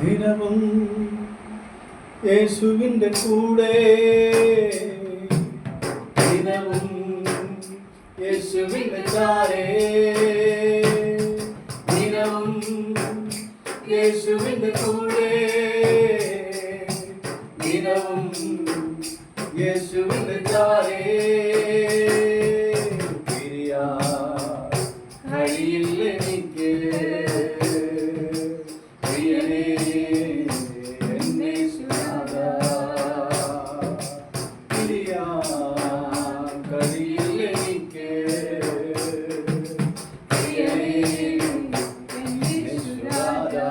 ദിനവും യേശുവിൻ്റെ കൂടെ, ദിനവും യേശുവിൻ്റെ ചാരേ, ദിനവും യേശുവിൻ്റെ കൂടെ, ദിനവും യേശുവിൻ്റെ ചാരേ. കഴിയില്ലെനിക്ക് പ്രിയനേ എന്നേശുനാഥാ, കഴിയില്ലെനിക്ക് പ്രിയനേ എന്നേശുനാഥാ.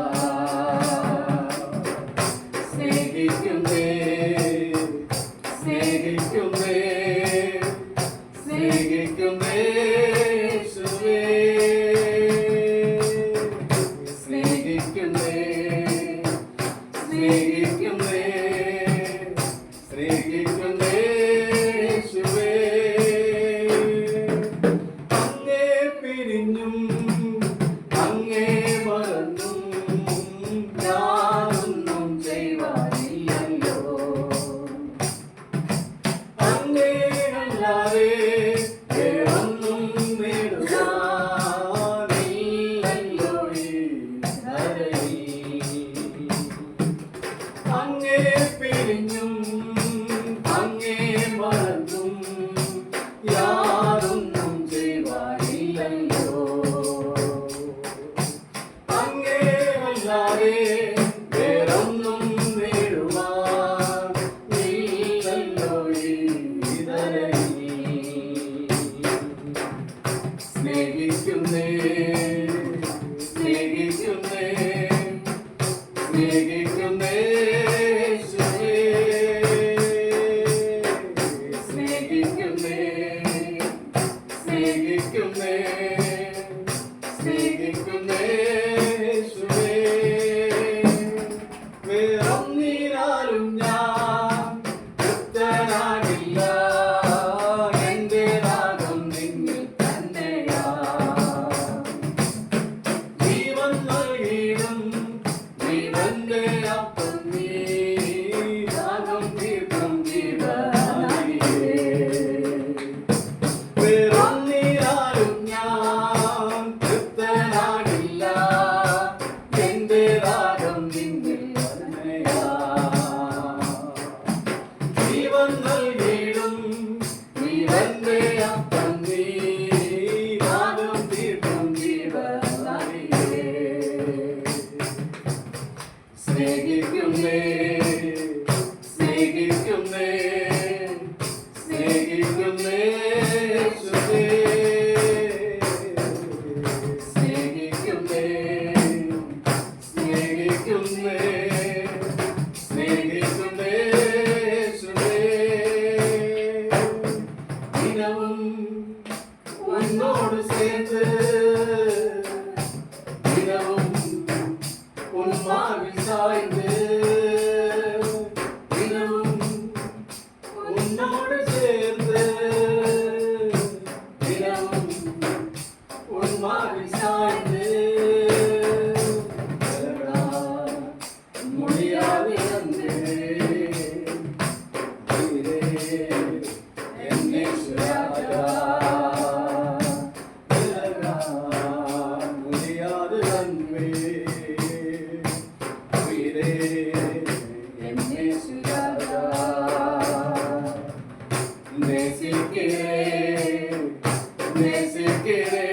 സ്നേഹിക്കുന്നേ സ്നേഹിക്കുന്നേ സ്നേഹിക്കുന്നേ അങ്ങേ പിരിഞ്ഞും അങ്ങേ മറന്നും ഞാനൊന്നും ചെയ്യുവാനില്ലല്ലോ, അങ്ങേ അല്ലാതെ വേറൊന്നും നേടുവാനില്ലല്ലോ ഈ ധരയിൽ. അങ്ങേ പിരിഞ്ഞും അങ്ങേ മറന്നും യാതൊന്നും ചെയ്യുവാനില്ലല്ലോ, അങ്ങേ അല്ലാതെ വേറൊന്നും നേടുവാൻ ഇല്ലല്ലോ ഈ ധരയിൽ. സ്നേഹിക്കുന്നേ സ്നേഹിക്കുന്നേ സ്നേഹിക്കുന്നേ സ്നേഹിക്കുന്നേ സ്നേഹിക്കുന്നേ സ്നേഹിക്കുന്നേ യേശുവേ. വേറൊന്നിനാലും ഞാൻ തൃപ്തനാകില്ല, എൻ്റെ രാഗം നിന്നിൽ തന്നെയാ. ജീവൻ നൽകിയിടും ജീവന്റെ അപ്പം നീ, രാഗം തീർക്കും ജീവനായിയേ. വേറൊന്നിനാലും ഞാൻ തൃപ്തനാകില്ല, എൻ്റെ രാഗം നിന്നിൽ തന്നെയാ. ജീവൻ നൽകിയിടും ജീവന്റെ അപ്പം നീ, രാഗം തീർക്കും ജീവനായിയേ. സ്നേഹിക്കുന്നേ സ്നേഹിക്കുന്നേ സ്നേഹിക്കുന്നേ യേശുവേ. സ്നേഹിക്കുന്നേ സ്നേഹിക്കുന്നേ സ്നേഹിക്കുന്നേ യേശുവേ. ദിനവും ഉന്നോട് ചേർന്ന്, ദിനവും ഉന്മാവിൽ സാய்ந்து, ദിനവും ഉന്നോട് ചേർന്ന്, ദിനവും ഉന്മാവിൽ സാய்ந்து, முடியாது என்று എന്നേശുരാജാ, முடியாது அன்பே എന്നേശുരാജാ. നേസിக்கிறേ നേസിக்கிறേ